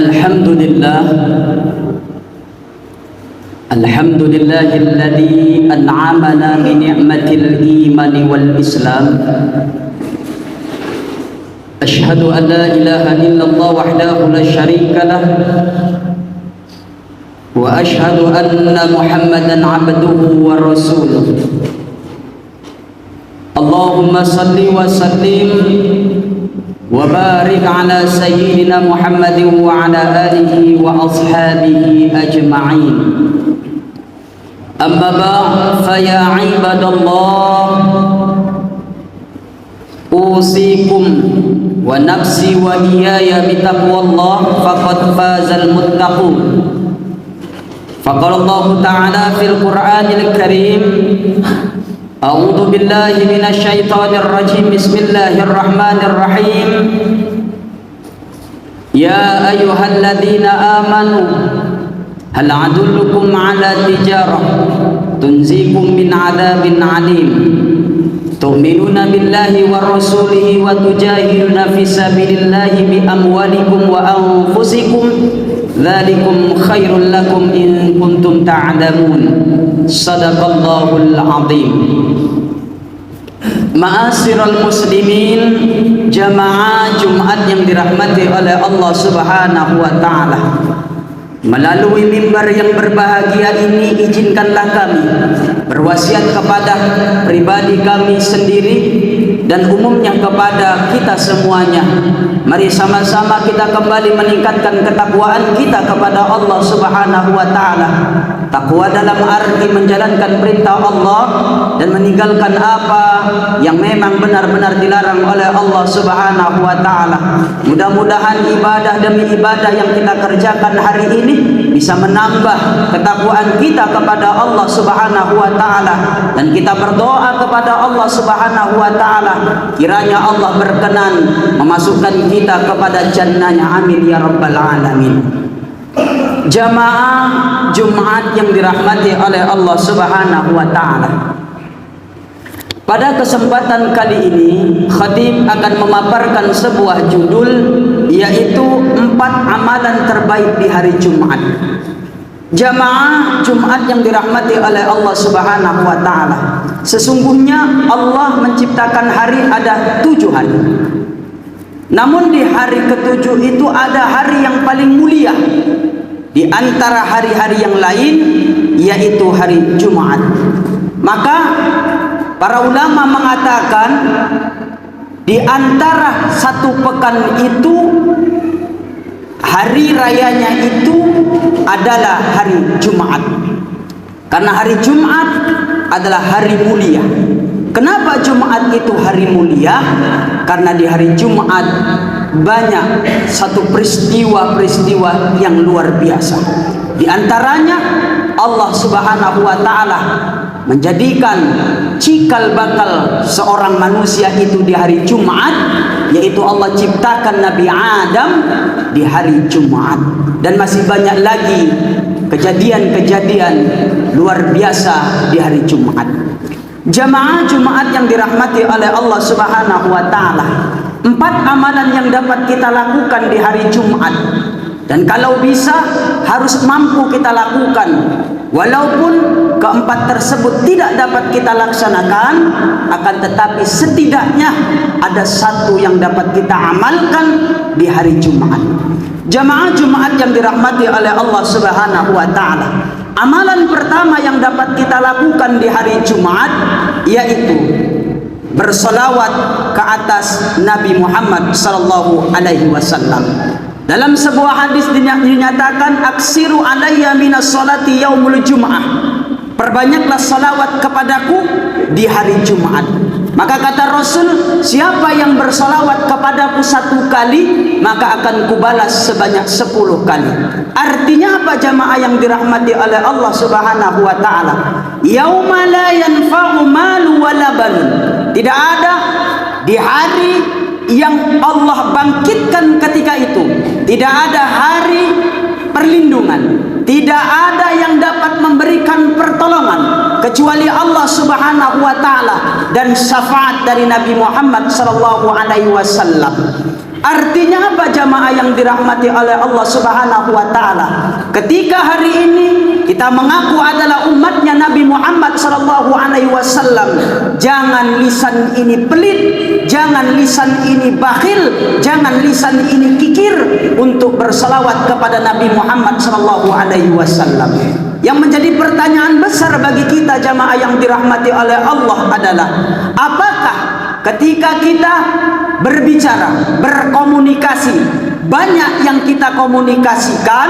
Alhamdulillah alladzi an'amana bi ni'matil iman wal islam. Asyhadu an la ilaha illallah wahdahu la syarika lah wa asyhadu anna Muhammadan 'abduhu wa rasuluh. Allahumma salli wa sallim wa barik ala sayyidina Muhammadin wa ala alihi wa ashabihi ajma'in. Amma ba'd, fa ya ibadallah, usikum wa nafsi wa iyaya bitaqwallah faqad fazal muttaqun. Faqala Allah ta'ala fil Qur'anil Karim, a'udzu billahi minasy syaithanir rajim. Bismillahirrahmanirrahim. Ya ayyuhalladzina amanu hal adullukum ala tijarah tunzikum min adzabin alim tu'minuna billahi wa rasulihi wa tujahiduna fi sabilillahi bi amwalikum wa anfusikum dzalikum khairul lakum in kuntum ta'lamun. Shadaqallahul azim. Ma'asyiral muslimin, jamaah Jumat yang dirahmati oleh Allah Subhanahu wa taala. Melalui mimbar yang berbahagia ini, izinkanlah kami berwasiat kepada pribadi kami sendiri dan umumnya kepada kita semuanya. Mari sama-sama kita kembali meningkatkan ketakwaan kita kepada Allah Subhanahu wa taala. Takwa dalam arti menjalankan perintah Allah dan meninggalkan apa yang memang benar-benar dilarang oleh Allah Subhanahu wa taala. Mudah-mudahan ibadah demi ibadah yang kita kerjakan hari ini bisa menambah ketakwaan kita kepada Allah Subhanahu wa taala, dan kita berdoa kepada Allah Subhanahu wa taala kiranya Allah berkenan memasukkan kita kepada jannahnya, amin ya rabbal alamin. Jamaah Jumat yang dirahmati oleh Allah Subhanahu wa taala, pada kesempatan kali ini khatib akan memaparkan sebuah judul, yaitu 4 amalan terbaik di hari Jumat. Jamaah Jumat yang dirahmati oleh Allah Subhanahu wa taala, sesungguhnya Allah menciptakan hari ada 7 hari. Namun di hari ke-7 itu ada hari yang paling mulia di antara hari-hari yang lain, yaitu hari Jumat. Maka para ulama mengatakan di antara satu pekan itu hari rayanya itu adalah hari Jumat. Karena hari Jumat adalah hari mulia. Kenapa Jumat itu hari mulia? Karena di hari Jumat banyak satu peristiwa-peristiwa yang luar biasa. Di antaranya Allah Subhanahu wa taala menjadikan cikal bakal seorang manusia itu di hari Jumat, yaitu Allah ciptakan Nabi Adam di hari Jumat. Dan masih banyak lagi kejadian-kejadian luar biasa di hari Jumat. Jamaah Jumat yang dirahmati oleh Allah Subhanahu wa taala, 4 amalan yang dapat kita lakukan di hari Jumat, dan kalau bisa harus mampu kita lakukan. Walaupun keempat tersebut tidak dapat kita laksanakan, akan tetapi setidaknya ada satu yang dapat kita amalkan di hari Jumat. Jamaah Jumat yang dirahmati oleh Allah Subhanahu wa taala, amalan pertama yang dapat kita lakukan di hari Jumat yaitu bersolawat ke atas Nabi Muhammad sallallahu alaihi wasallam. Dalam sebuah hadis dinyatakan, aksiru alayya minas salati yaumul jum'ah, perbanyaklah salawat kepadaku di hari Jumat. Maka kata Rasul, siapa yang bersalawat kepadaku 1 kali, maka akan kubalas sebanyak 10 kali. Artinya apa jamaah yang dirahmati oleh Allah Subhanahu wa taala? Yauma la yanfa'u malu wala banun. Tidak ada di hari yang Allah bangkitkan ketika itu, tidak ada hari perlindungan, tidak ada yang dapat memberikan pertolongan kecuali Allah Subhanahu wa taala dan syafaat dari Nabi Muhammad sallallahu alaihi wasallam. Artinya apa jamaah yang dirahmati oleh Allah Subhanahu wa taala? Ketika hari ini kita mengaku adalah umatnya Nabi Muhammad sallallahu alaihi wasallam, jangan lisan ini pelit, jangan lisan ini bakhil, jangan lisan ini kikir untuk bersalawat kepada Nabi Muhammad sallallahu alaihi wasallam. Yang menjadi pertanyaan besar bagi kita jamaah yang dirahmati oleh Allah adalah, apakah ketika kita berbicara, berkomunikasi, banyak yang kita komunikasikan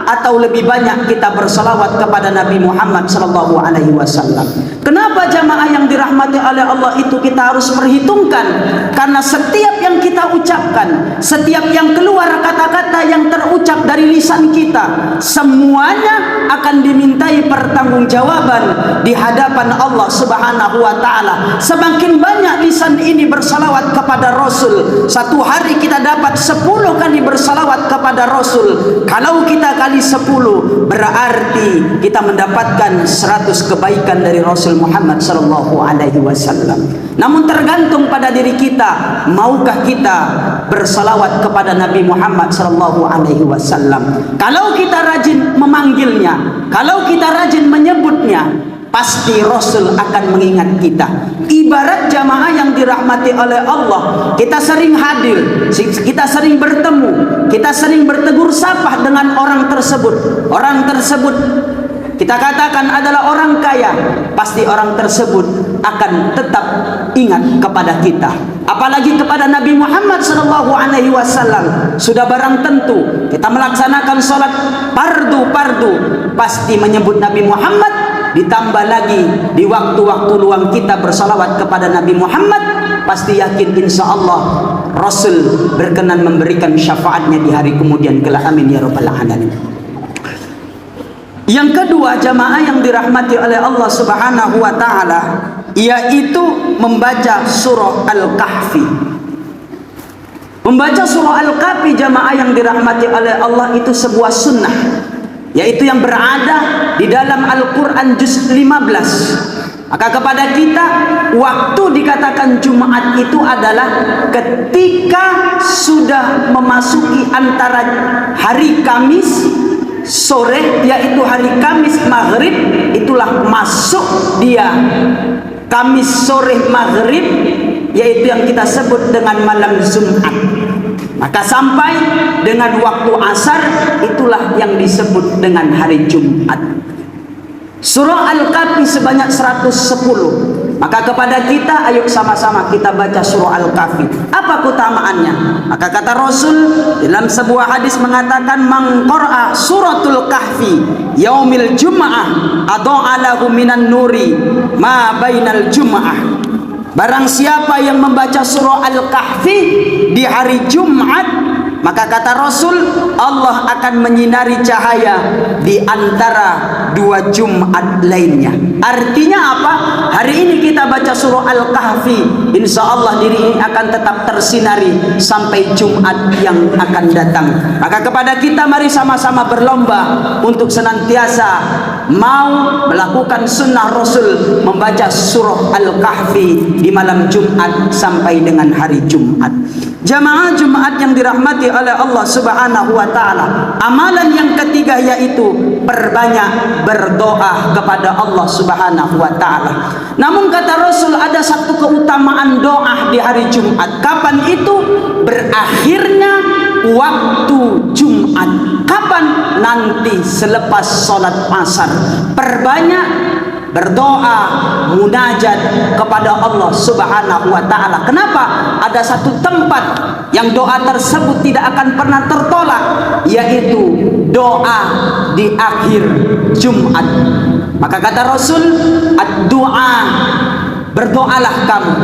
atau lebih banyak kita bersalawat kepada Nabi Muhammad sallallahu alaihi wasallam? Kenapa jamaah yang dirahmati oleh Allah itu kita harus perhitungkan? Karena setiap yang kita ucapkan, setiap yang keluar kata-kata yang terucap dari lisan kita, semuanya akan dimintai pertanggungjawaban di hadapan Allah Subhanahu wa taala. Semakin banyak lisan ini bersalawat kepada Rasul, satu hari kita dapat 10 kali bersalawat kepada Rasul. Kalau kita kali 10, berarti kita mendapatkan 100 kebaikan dari Rasul Muhammad sallallahu alaihi wasallam. Namun tergantung pada diri kita, maukah kita bersalawat kepada Nabi Muhammad sallallahu alaihi wasallam? Kalau kita rajin memanggilnya, kalau kita rajin menyebutnya, pasti Rasul akan mengingat kita. Ibarat jamaah yang dirahmati oleh Allah, kita sering hadir, kita sering bertemu, kita sering bertegur sapa dengan orang tersebut. Orang tersebut kita katakan adalah orang kaya, pasti orang tersebut akan tetap ingat kepada kita. Apalagi kepada Nabi Muhammad sallallahu alaihi wasallam, sudah barang tentu kita melaksanakan salat fardu, pasti menyebut Nabi Muhammad. Ditambah lagi di waktu-waktu luang kita bersalawat kepada Nabi Muhammad, pasti yakin insya Allah Rasul berkenan memberikan syafaatnya di hari kemudian kelak. Amin ya rabbal alamin. Yang kedua jamaah yang dirahmati oleh Allah Subhanahu wa taala, yaitu membaca surah Al-Kahfi. Membaca surah Al-Kahfi jamaah yang dirahmati oleh Allah itu sebuah sunnah, yaitu yang berada di dalam Al-Quran juz 15. Maka kepada kita, waktu dikatakan Jumat itu adalah ketika sudah memasuki antara hari Kamis sore, yaitu hari Kamis maghrib, itulah masuk dia Kamis sore maghrib, yaitu yang kita sebut dengan malam Jumat. Maka sampai dengan waktu asar, itulah yang disebut dengan hari Jumat. Surah Al-Kahfi sebanyak 110. Maka kepada kita, ayo sama-sama kita baca surah Al-Kahfi. Apa keutamaannya? Maka kata Rasul dalam sebuah hadis mengatakan, man qara'a suratul kahfi yaumil jum'ah adha'a lahu minan nuri ma bainal jum'ah. Barang siapa yang membaca surah Al-Kahfi di hari Jumat, maka kata Rasul, Allah akan menyinari cahaya di antara 2 Jumat lainnya. Artinya apa? Hari ini kita baca surah Al-Kahfi, insya Allah diri ini akan tetap tersinari sampai Jumat yang akan datang. Maka kepada kita, mari sama-sama berlomba untuk senantiasa mau melakukan sunnah Rasul, membaca surah Al-Kahfi di malam Jumat sampai dengan hari Jumat. Jamaah Jumat yang dirahmati oleh Allah Subhanahu wa taala, amalan yang ketiga yaitu perbanyak berdoa kepada Allah Subhanahu wa taala. Namun kata Rasul, ada satu keutamaan doa di hari Jumat. Kapan itu? Berakhirnya waktu Jumat. Kapan? Nanti selepas sholat asar. Perbanyak berdoa, munajat kepada Allah Subhanahu wa taala. Kenapa? Ada satu tempat yang doa tersebut tidak akan pernah tertolak, yaitu doa di akhir Jumat. Maka kata Rasul, ad-du'a, berdoalah kamu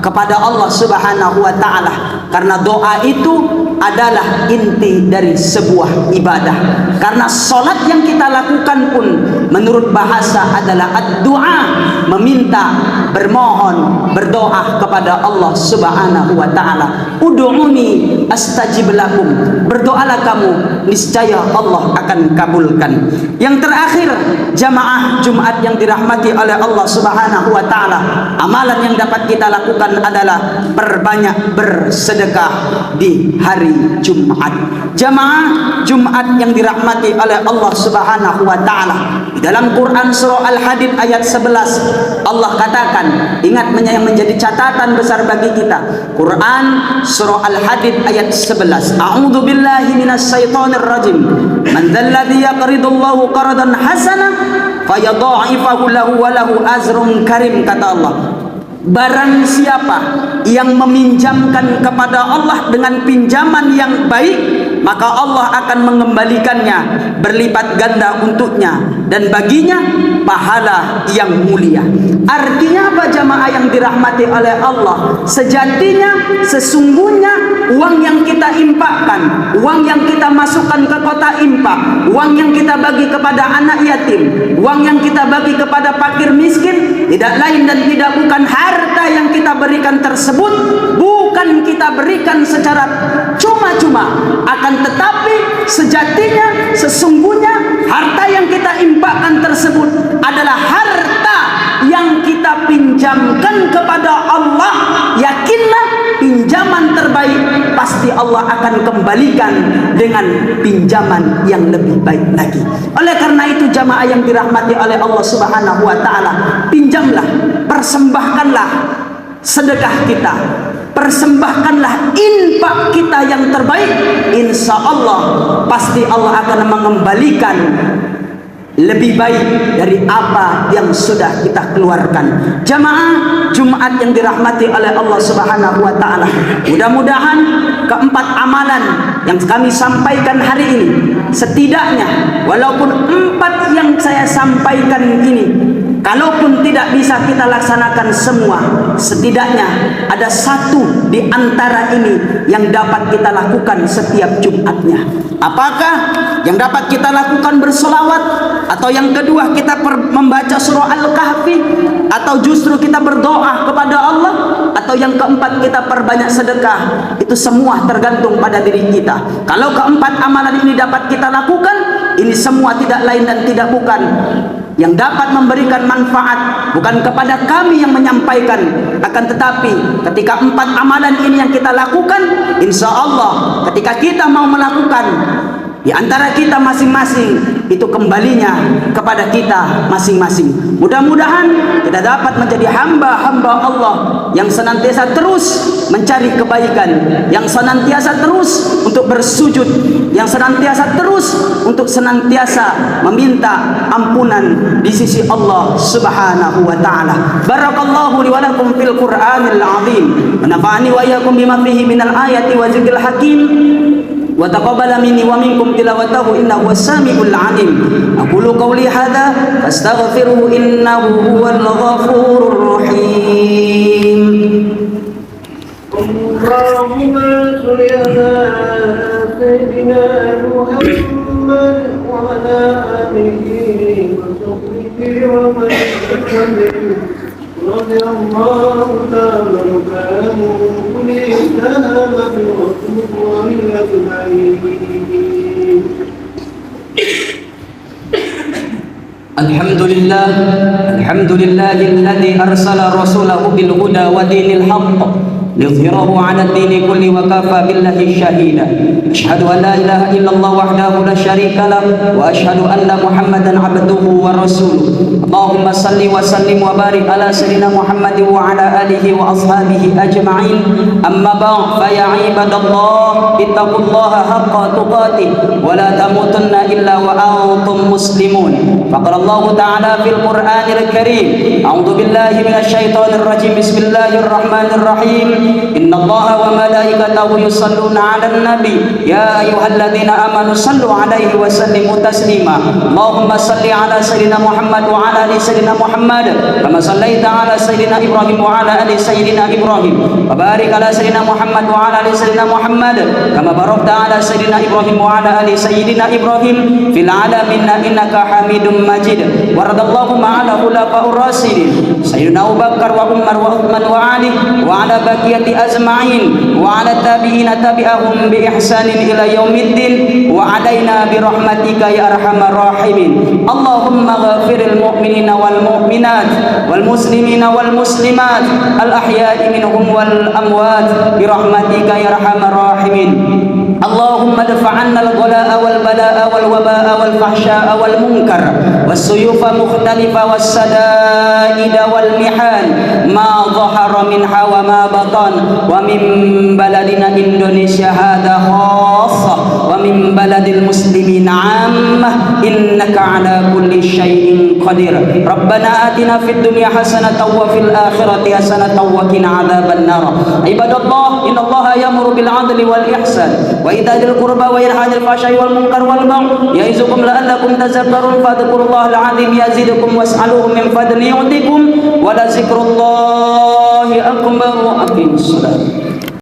kepada Allah Subhanahu wa taala, karena doa itu adalah inti dari sebuah ibadah. Karena salat yang kita lakukan pun menurut bahasa adalah ad-du'a, meminta, bermohon, berdoa kepada Allah Subhanahu wa taala. Ud'uni astajib lakum, berdoalah kamu, niscaya Allah akan kabulkan. Yang terakhir, jamaah Jumat yang dirahmati oleh Allah Subhanahu wa taala, amalan yang dapat kita lakukan lakukan adalah perbanyak bersedekah di hari Jumat. Jamaah Jumat yang dirahmati oleh Allah Subhanahu wa taala. Di dalam Quran surah Al-Hadid ayat 11 Allah katakan, ingat yang menjadi catatan besar bagi kita. Quran surah Al-Hadid ayat 11. A'udzu billahi minasyaitonir rajim. Man dzalladzi yaqridullahu qardan hasana fayadha'ifahu lahu wa lahu azrun karim, kata Allah. Barang siapa yang meminjamkan kepada Allah dengan pinjaman yang baik, maka Allah akan mengembalikannya berlipat ganda untuknya dan baginya pahala yang mulia. Artinya apa jamaah yang dirahmati oleh Allah? Sejatinya, sesungguhnya uang yang kita infakkan, uang yang kita masukkan ke kotak infak, uang yang kita bagi kepada anak yatim, uang yang kita bagi kepada fakir miskin, tidak lain dan tidak bukan harta yang kita berikan tersebut, bukan kita berikan secara cuma-cuma, akan tetapi sejatinya, sesungguhnya harta yang kita infakkan tersebut adalah harta yang kita pinjamkan kepada Allah. Yakinlah, pinjaman terbaik pasti Allah akan kembalikan dengan pinjaman yang lebih baik lagi. Oleh karena itu jamaah yang dirahmati oleh Allah Subhanahu wa taala, pinjamlah, persembahkanlah sedekah kita, persembahkanlah infak kita yang terbaik. Insya Allah pasti Allah akan mengembalikan lebih baik dari apa yang sudah kita keluarkan. Jamaah Jumat yang dirahmati oleh Allah Subhanahu wa taala, mudah-mudahan keempat amalan yang kami sampaikan hari ini, setidaknya walaupun 4 yang saya sampaikan ini, kalaupun tidak bisa kita laksanakan semua, setidaknya ada 1 di antara ini yang dapat kita lakukan setiap Jumatnya. Apakah yang dapat kita lakukan? Bersolawat, atau yang kedua kita membaca surah Al-Kahfi, atau justru kita berdoa kepada Allah, atau yang keempat kita perbanyak sedekah. Itu semua tergantung pada diri kita. Kalau keempat amalan ini dapat kita lakukan, ini semua tidak lain dan tidak bukan yang dapat memberikan manfaat bukan kepada kami yang menyampaikan, akan tetapi ketika 4 amalan ini yang kita lakukan, insya Allah ketika kita mau melakukan, di antara kita masing-masing itu kembalinya kepada kita masing-masing. Mudah-mudahan kita dapat menjadi hamba-hamba Allah yang senantiasa terus mencari kebaikan, yang senantiasa terus untuk bersujud, yang senantiasa terus untuk senantiasa meminta ampunan di sisi Allah Subhanahu wa taala. Barakallahu li wa lakum fil Qur'anil azim, wa nafa'ani wa iyyakum bima fihi minal ayati wa dzikril hakim, wa taqabbala minni wa minkum tilawatahu innahu was-sami'ul 'alim. Aqulu qawli hadza fastaghfiruhu innahu huwal ghafurur rahim. Allahumma shalli ala sayyidina Muhammad wa ala alihi wa sahbihi wa man tabi'ahum radhiyallahu ta'ala anhum Alhamdulillah, alhamdulillahilladzi arsala rasulahu bil huda wa dinil haqq liyudhhirahu 'ala ad-dini kulli wa kafa billahi shahida. Asyhadu an la ilaha illallah wahdahu la syarika lah wa asyhadu anna Muhammadan 'abduhu wa rasuluh. Allahumma salli wa sallim wa barik ala sayyidina Muhammad wa ala alihi wa ashabihi ajma'in. Amma ba'd, fa ya ibadallah ittaqullaha haqqa tuqatih wa la tamutunna illa wa antum muslimun. Faqala Allah ta'ala fil Qur'anil Karim, a'udzu billahi minasy syaithanir rajim. Bismillahirrahmanirrahim. Inna Allaha wa malaikatahu yusalluna 'alan nabi ya ayyuhalladzina amanu sallu 'alaihi wa sallimu taslima. Allahumma salli 'ala sayyidina Muhammad wa 'ala ali sayyidina Muhammad kama sallaita 'ala sayyidina Ibrahim wa 'ala ali sayyidina Ibrahim wa barik 'ala sayyidina Muhammad wa 'ala ali sayyidina Muhammad kama barakta 'ala sayyidina Ibrahim wa 'ala ali sayyidina Ibrahim fil 'alamin innaka Hamidum Majid. Waradallahu ma'ala khulafa'ur rasyidin Sayyidina Abu Bakar wa Umar wa Uthman wa Ali wa ala baqiyati azma'in wa ala tabi'ina tabi'ahum bi ihsanin ila yaumiddin wa alaina bi rahmatika ya arhamar rahimin. Allahumma ghafiril mu'minina wal mu'minat wal muslimina wal muslimat al ahya'i minhum wal amwat bi rahmatika ya arhamar rahimin. Allahumma dafa'anna al-ghala'a wal bala'a wal waba'a wal fahsya'a wal munkar was suyufa mukhtalifa was sadaida wal mihan ma dhahara minha wa ma batan wa min baladina Indonesia hadha khassah wa min baladil muslimin 'ammah innaka 'ala kulli syai'in qadir. Rabbana atina fid dunya hasanatan wa fil akhirati hasanatan wa qina 'adzabannar. Ibadallah, innallaha ya'muru bil 'adli wal ihsan wa ita'il qurba wa yanha 'anil fahsya'i wal munkar wal baghi ya'izukum la'allakum tadhakkarun fadhkurullahal 'azim yazidukum was'aluhu min fadli yu'tikum wa la zikrullahi akbar. Aqimus salat.